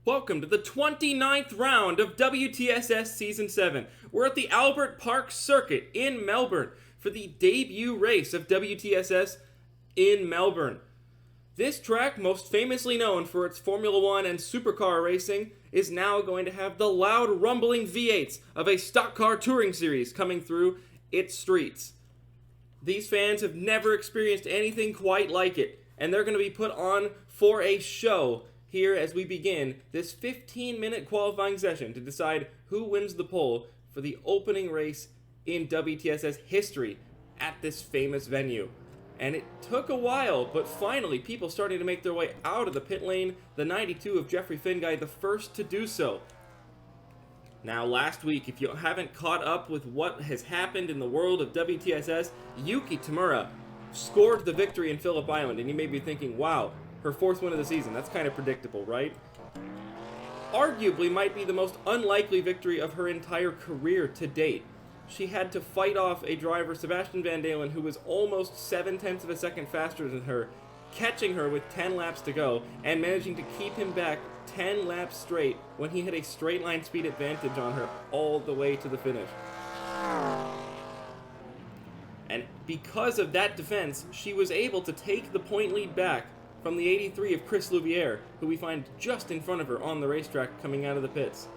Welcome to the 29th round of WTSS Season 7. We're at the Albert Park Circuit in Melbourne for the debut race of WTSS in Melbourne. This track, most famously known for its Formula One and supercar racing, is now going to have the loud rumbling V8s of a stock car touring series coming through its streets. These fans have never experienced anything quite like it, and they're going to be put on for a show here as we begin this 15-minute qualifying session to decide who wins the pole for the opening race in WTSS history at this famous venue. And it took a while, but finally people starting to make their way out of the pit lane. The 92 of Jeffrey Finguy, the first to do so. Now, last week, if you haven't caught up with what has happened in the world of WTSS, Yuki Tamura scored the victory in Phillip Island, and you may be thinking, wow, her fourth win of the season. That's kind of predictable, right? Arguably might be the most unlikely victory of her entire career to date. She had to fight off a driver, Sebastian Van Dalen, who was almost 0.7 of a second faster than her, catching her with 10 laps to go, and managing to keep him back 10 laps straight when he had a straight line speed advantage on her all the way to the finish. And because of that defense, she was able to take the point lead back from the 83 of Chris Louviere, who we find just in front of her on the racetrack coming out of the pits.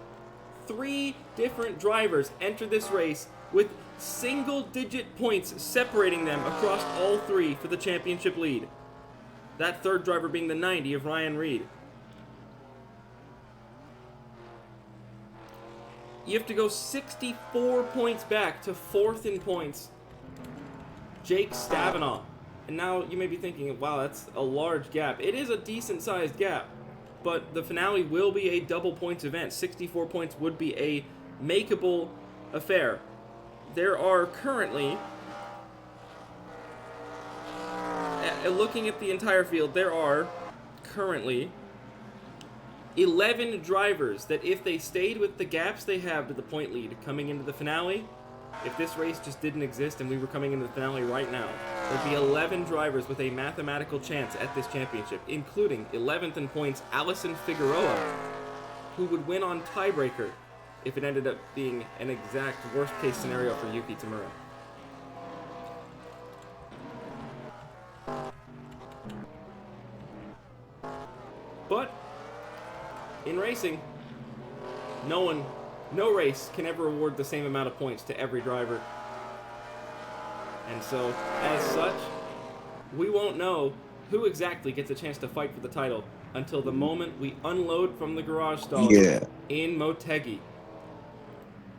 3 different drivers enter this race with single-digit points separating them across all 3 for the championship lead. That third driver being the 90 of Ryan Reed. You have to go 64 points back to 4th in points, Jake Stavanaugh. And now you may be thinking, wow, that's a large gap. It is a decent-sized gap, but the finale will be a double points event. 64 points would be a makeable affair. There are currently, looking at the entire field, there are currently 11 drivers that if they stayed with the gaps they have to the point lead coming into the finale, if this race just didn't exist and we were coming into the finale right now, there'd be 11 drivers with a mathematical chance at this championship, including 11th in points Alison Figueroa, who would win on tiebreaker if it ended up being an exact worst-case scenario for Yuki Tamura. But in racing, no race can ever award the same amount of points to every driver. And so, as such, we won't know who exactly gets a chance to fight for the title until the moment we unload from the garage stall in Motegi.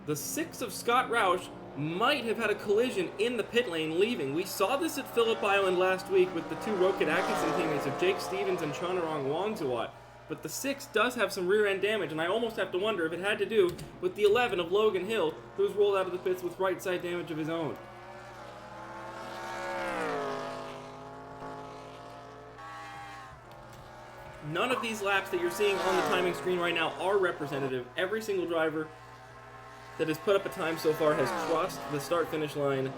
The 6 of Scott Roush might have had a collision in the pit lane leaving. We saw this at Phillip Island last week with the 2 Rocket Atkinson teammates of Jake Stevens and Chanarong Wongzawat. But the 6 does have some rear-end damage, and I almost have to wonder if it had to do with the 11 of Logan Hill, who's rolled out of the pits with right-side damage of his own. None of these laps that you're seeing on the timing screen right now are representative. Every single driver that has put up a time so far has crossed the start-finish line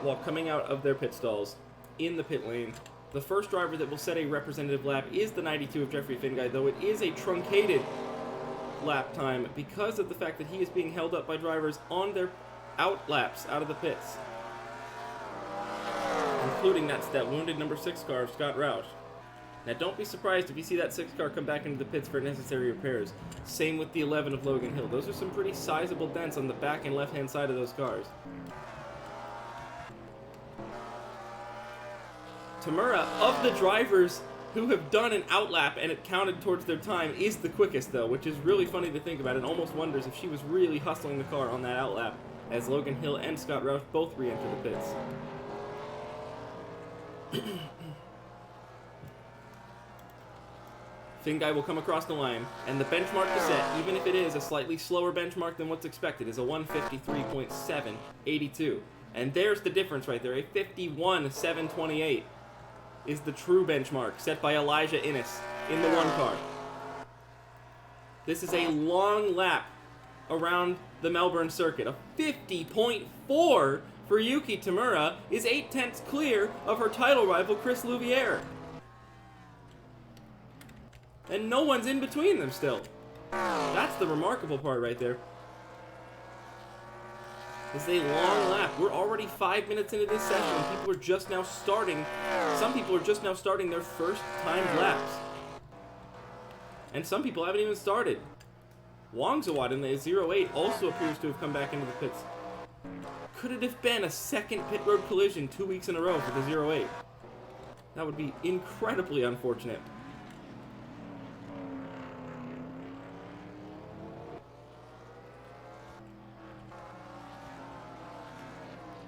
while coming out of their pit stalls in the pit lane. The first driver that will set a representative lap is the 92 of Jeffrey Finguy, though it is a truncated lap time because of the fact that he is being held up by drivers on their out laps out of the pits, including that wounded number 6 car of Scott Roush. Now don't be surprised if you see that 6 car come back into the pits for necessary repairs. Same with the 11 of Logan Hill. Those are some pretty sizable dents on the back and left-hand side of those cars. Tamura, of the drivers who have done an outlap and it counted towards their time, is the quickest though, which is really funny to think about. It almost wonders if she was really hustling the car on that outlap as Logan Hill and Scott Roush both re-enter the pits. Finguy will come across the line, and the benchmark to set, even if it is a slightly slower benchmark than what's expected, is a 153.782. And there's the difference right there, a 51.728. Is the true benchmark set by Elijah Innes in the 1 car. This is a long lap around the Melbourne circuit. A 50.4 for Yuki Tamura is 0.8 clear of her title rival Chris Louviere. And no one's in between them still. That's the remarkable part right there. It's a long lap. We're already 5 minutes into this session, and people are just now starting. Some people are just now starting their first timed laps. And some people haven't even started. Wangzawad in the 08 also appears to have come back into the pits. Could it have been a second pit road collision 2 weeks in a row for the 08? That would be incredibly unfortunate.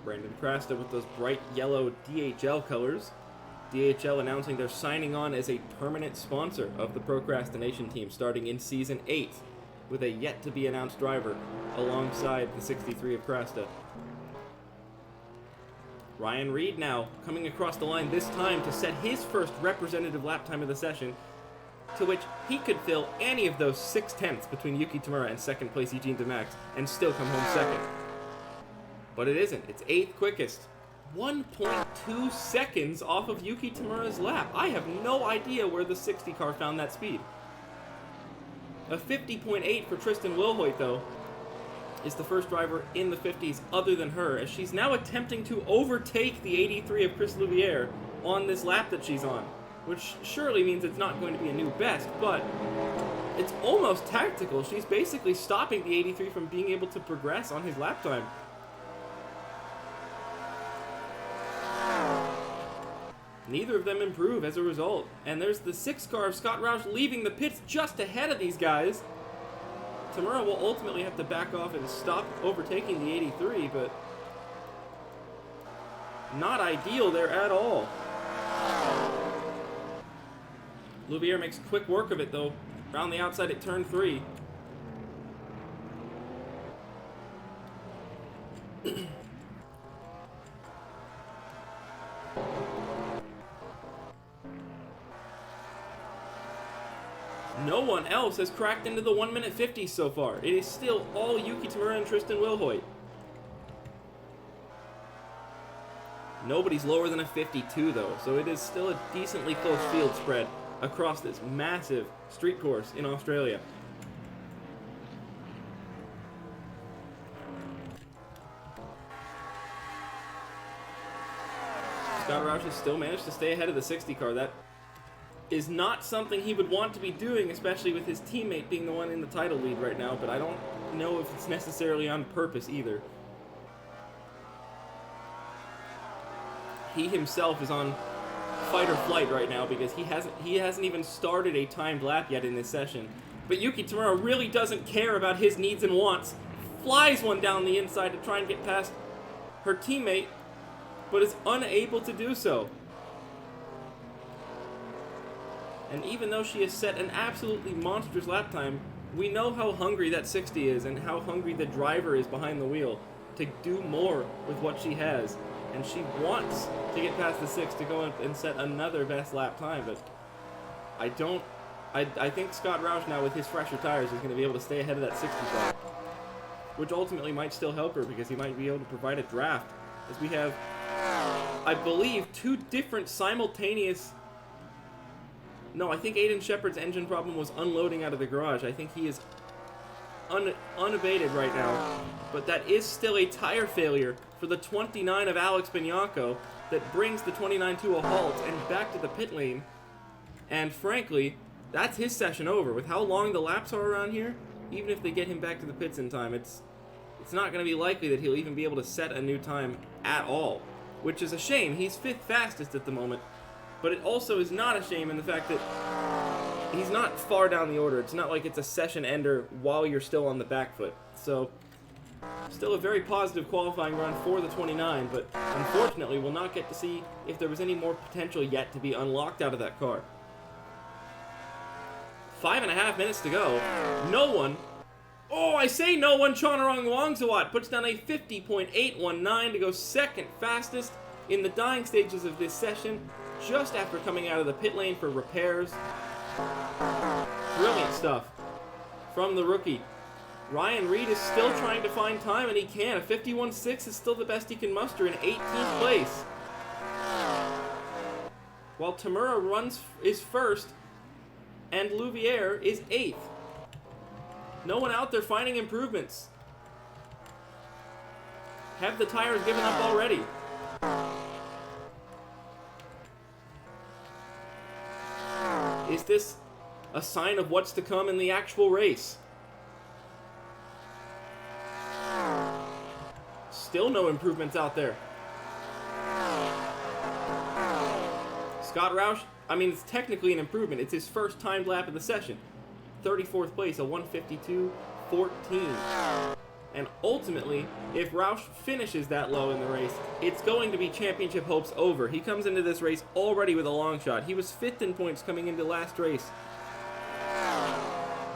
Brandon Crasta with those bright yellow DHL colors. DHL announcing they're signing on as a permanent sponsor of the Procrastination team starting in Season 8 with a yet-to-be-announced driver alongside the 63 of Crasta. Ryan Reed now coming across the line this time to set his first representative lap time of the session, to which he could fill any of those 6/10 between Yuki Tamura and second place Eugene DeMax and still come home second. But it isn't. It's 8th quickest. 1.2 seconds off of Yuki Tamura's lap. I have no idea where the 60 car found that speed. A 50.8 for Tristan Wilhoit, though, is the first driver in the 50s other than her, as she's now attempting to overtake the 83 of Chris Louviere on this lap that she's on, which surely means it's not going to be a new best, but it's almost tactical. She's basically stopping the 83 from being able to progress on his lap time. Neither of them improve as a result. And there's the 6 car of Scott Roush leaving the pits just ahead of these guys. Tamura will ultimately have to back off and stop overtaking the 83, but not ideal there at all. Louviere makes quick work of it, though, around the outside at turn 3. No one else has cracked into the 1:50 50 so far. It is still all Yuki Tamura and Tristan Wilhoit. Nobody's lower than a 52 though, so it is still a decently close field spread across this massive street course in Australia. Scott Roush has still managed to stay ahead of the 60 car. That is not something he would want to be doing, especially with his teammate being the one in the title lead right now, but I don't know if it's necessarily on purpose either. He himself is on fight or flight right now because he hasn't even started a timed lap yet in this session. But Yuki Tamura really doesn't care about his needs and wants. Flies one down the inside to try and get past her teammate, but is unable to do so. And even though she has set an absolutely monstrous lap time, we know how hungry that 60 is and how hungry the driver is behind the wheel to do more with what she has. And she wants to get past the 6 to go and set another best lap time, but I think Scott Roush now with his fresher tires is going to be able to stay ahead of that 60 car, which ultimately might still help her because he might be able to provide a draft, as we have, I believe, 2 different simultaneous. No, I think Aiden Shepard's engine problem was unloading out of the garage. I think he is unabated right now. But that is still a tire failure for the 29 of Alex Bignacco that brings the 29 to a halt and back to the pit lane. And frankly, that's his session over. With how long the laps are around here, even if they get him back to the pits in time, it's not going to be likely that he'll even be able to set a new time at all. Which is a shame. He's 5th fastest at the moment. But it also is not a shame in the fact that he's not far down the order. It's not like it's a session ender while you're still on the back foot. So, still a very positive qualifying run for the 29, but unfortunately we'll not get to see if there was any more potential yet to be unlocked out of that car. 5.5 minutes to go. No one, I say no one, Chonarong Wangzawat puts down a 50.819 to go second fastest in the dying stages of this session, just after coming out of the pit lane for repairs. Brilliant stuff from the rookie. Ryan Reed is still trying to find time, and he can. A 51.6 is still the best he can muster in 18th place. While Tamura is first, and Louviere is 8th. No one out there finding improvements. Have the tires given up already? Is this a sign of what's to come in the actual race? Still no improvements out there. Scott Roush, I mean, it's technically an improvement. It's his first timed lap of the session. 34th place, a 1:52.14. And ultimately, if Roush finishes that low in the race, it's going to be championship hopes over. He comes into this race already with a long shot. He was 5th in points coming into last race,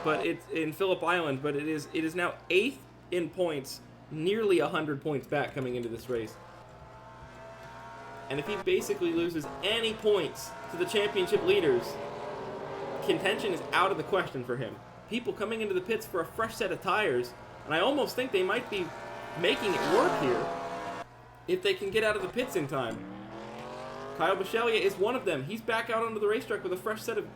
but it's in Phillip Island. But it is now 8th in points, nearly 100 points back coming into this race. And if he basically loses any points to the championship leaders, contention is out of the question for him. People coming into the pits for a fresh set of tires, and I almost think they might be making it work here if they can get out of the pits in time. Kyle Buschelia is one of them. He's back out onto the racetrack with a fresh set of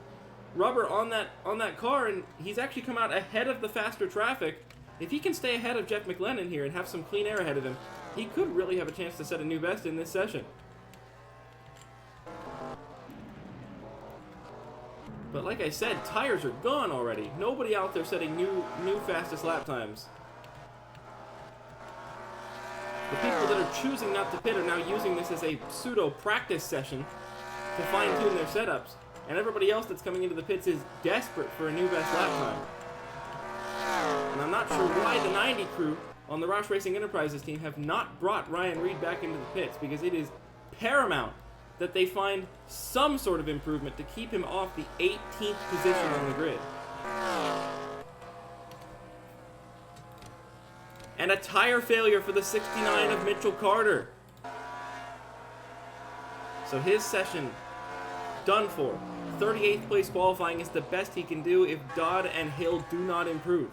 rubber on that car, and he's actually come out ahead of the faster traffic. If he can stay ahead of Jeff McLennan here and have some clean air ahead of him, he could really have a chance to set a new best in this session. But like I said, tires are gone already. Nobody out there setting new fastest lap times. The people that are choosing not to pit are now using this as a pseudo practice session to fine-tune their setups. And everybody else that's coming into the pits is desperate for a new best lap time. And I'm not sure why the 90 crew on the Roush Racing Enterprises team have not brought Ryan Reed back into the pits, because it is paramount that they find some sort of improvement to keep him off the 18th position on the grid. And a tire failure for the 69 of Mitchell Carter. So his session done for. 38th place qualifying is the best he can do if Dodd and Hill do not improve.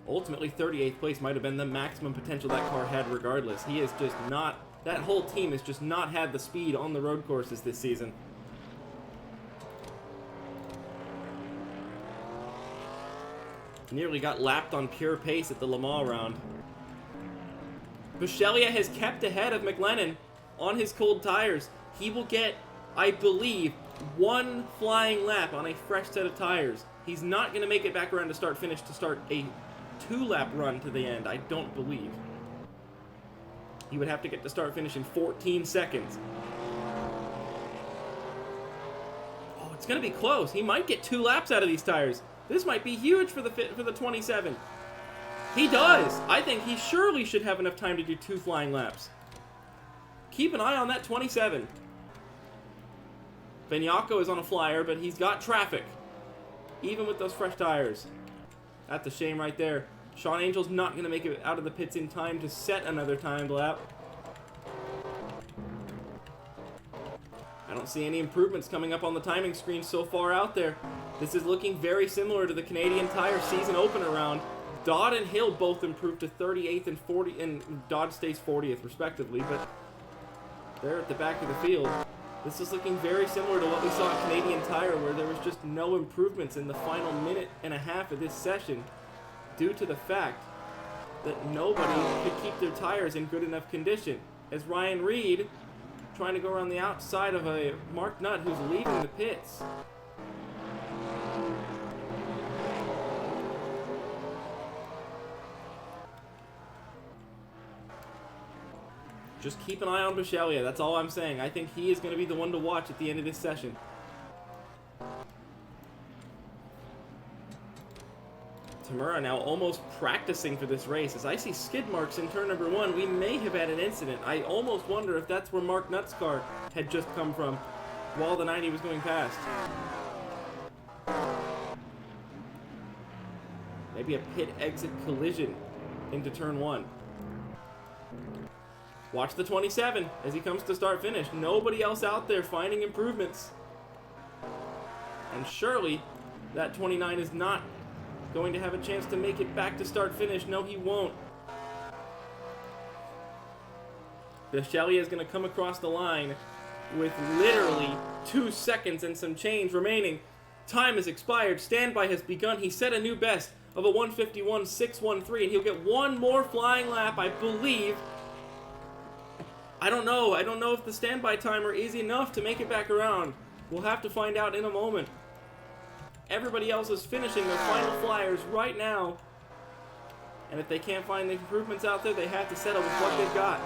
Ultimately, 38th place might have been the maximum potential that car had regardless. He is just not... That whole team has just not had the speed on the road courses this season. Nearly got lapped on pure pace at the Le Mans round. Buschelia has kept ahead of McLennan on his cold tires. He will get, I believe, one flying lap on a fresh set of tires. He's not going to make it back around to start-finish to start a 2-lap run to the end, I don't believe. He would have to get to start-finish in 14 seconds. Oh, it's going to be close. He might get 2 laps out of these tires. This might be huge for the 27. He does. I think he surely should have enough time to do 2 flying laps. Keep an eye on that 27. Benyako is on a flyer, but he's got traffic, even with those fresh tires. That's a shame right there. Sean Angel's not going to make it out of the pits in time to set another timed lap. I don't see any improvements coming up on the timing screen so far out there. This is looking very similar to the Canadian Tire season opener round. Dodd and Hill both improved to 38th and 40, and Dodd stays 40th respectively, but they're at the back of the field. This is looking very similar to what we saw at Canadian Tire, where there was just no improvements in the final minute and a half of this session, due to the fact that nobody could keep their tires in good enough condition. As Ryan Reed, trying to go around the outside of a Mark Nutt who's leaving the pits. Just keep an eye on Buschelia, that's all I'm saying. I think he is going to be the one to watch at the end of this session. Tamura now almost practicing for this race. As I see skid marks in turn number 1, we may have had an incident. I almost wonder if that's where Mark Nutt's car had just come from while the 90 was going past. Maybe a pit exit collision into turn 1. Watch the 27 as he comes to start finish. Nobody else out there finding improvements. And surely that 29 is not going to have a chance to make it back to start finish. No, he won't. Buschelia is going to come across the line with literally 2 seconds and some change remaining. Time has expired. Standby has begun. He set a new best of a 151.613, and he'll get one more flying lap, I believe. I don't know. I don't know if the standby timer is enough to make it back around. We'll have to find out in a moment. Everybody else is finishing their final flyers right now. And if they can't find the improvements out there, they have to settle with what they've got.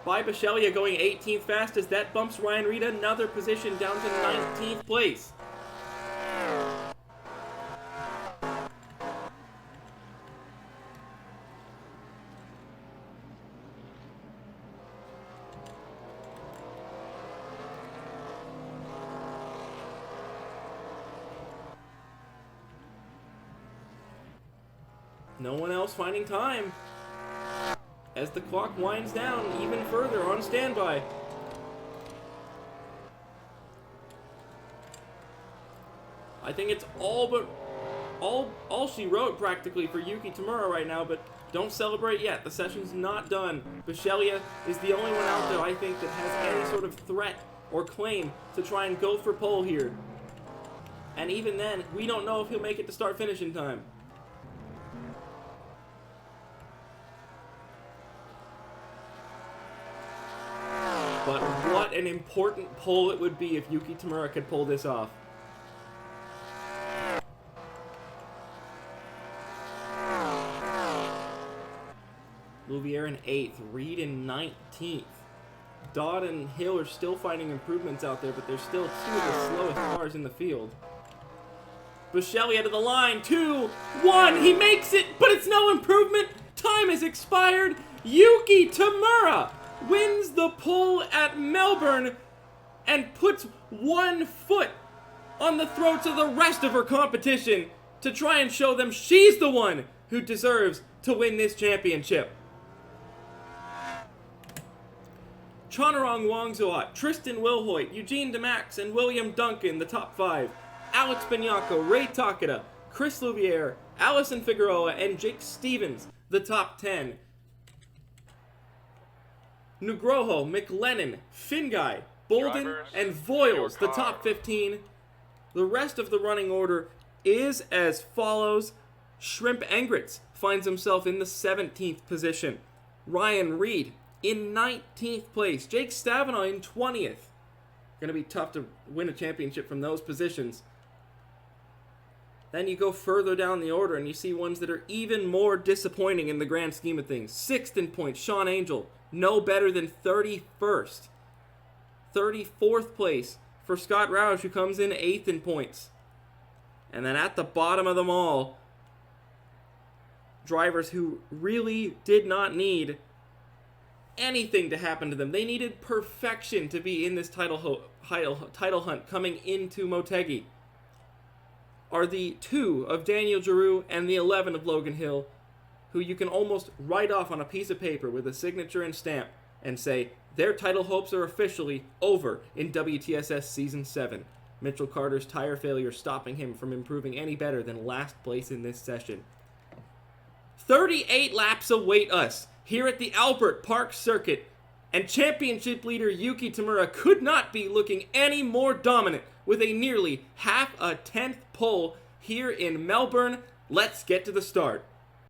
Bibachelia going 18th fastest. That bumps Ryan Reed another position down to 19th place. No one else finding time as the clock winds down even further on standby. I think it's all she wrote practically for Yuki Tamura right now, but don't celebrate yet. The session's not done. Bichelia is the only one out there, I think, that has any sort of threat or claim to try and go for pole here. And even then, we don't know if he'll make it to start finish in time. But what an important pole it would be if Yuki Tamura could pull this off. Louviere in 8th, Reed in 19th. Dodd and Hill are still finding improvements out there, but they're still two of the slowest cars in the field. Bichelia to the line, 2-1, he makes it, but it's no improvement. Time has expired. Yuki Tamura wins the pole at Melbourne and puts one foot on the throats of the rest of her competition to try and show them she's the one who deserves to win this championship. Chonarong Wangzuat, Tristan Wilhoit, Eugene DeMax, and William Duncan, the top 5. Alex Bignacco, Ray Takeda, Chris Louviere, Allison Figueroa, and Jake Stevens, the top 10. Nugroho, McLennan, Finguy, Bolden, drivers, and Voiles, the top 15. The rest of the running order is as follows. Shrimp Engritz finds himself in the 17th position. Ryan Reed in 19th place. Jake Stavanaugh in 20th. Going to be tough to win a championship from those positions. Then you go further down the order and you see ones that are even more disappointing in the grand scheme of things. 6th in points, Sean Angel, no better than 31st. 34th place for Scott Roush, who comes in 8th in points. And then at the bottom of them all, drivers who really did not need anything to happen to them. They needed perfection to be in this title hunt coming into Motegi. Are the 2 of Daniel Giroux and the 11 of Logan Hill, who you can almost write off on a piece of paper with a signature and stamp and say their title hopes are officially over in WTSS Season 7. Mitchell Carter's tire failure stopping him from improving any better than last place in this session. 38 laps await us here at the Albert Park Circuit, and championship leader Yuki Tamura could not be looking any more dominant with a nearly half a tenth pole here in Melbourne. Let's get to the start.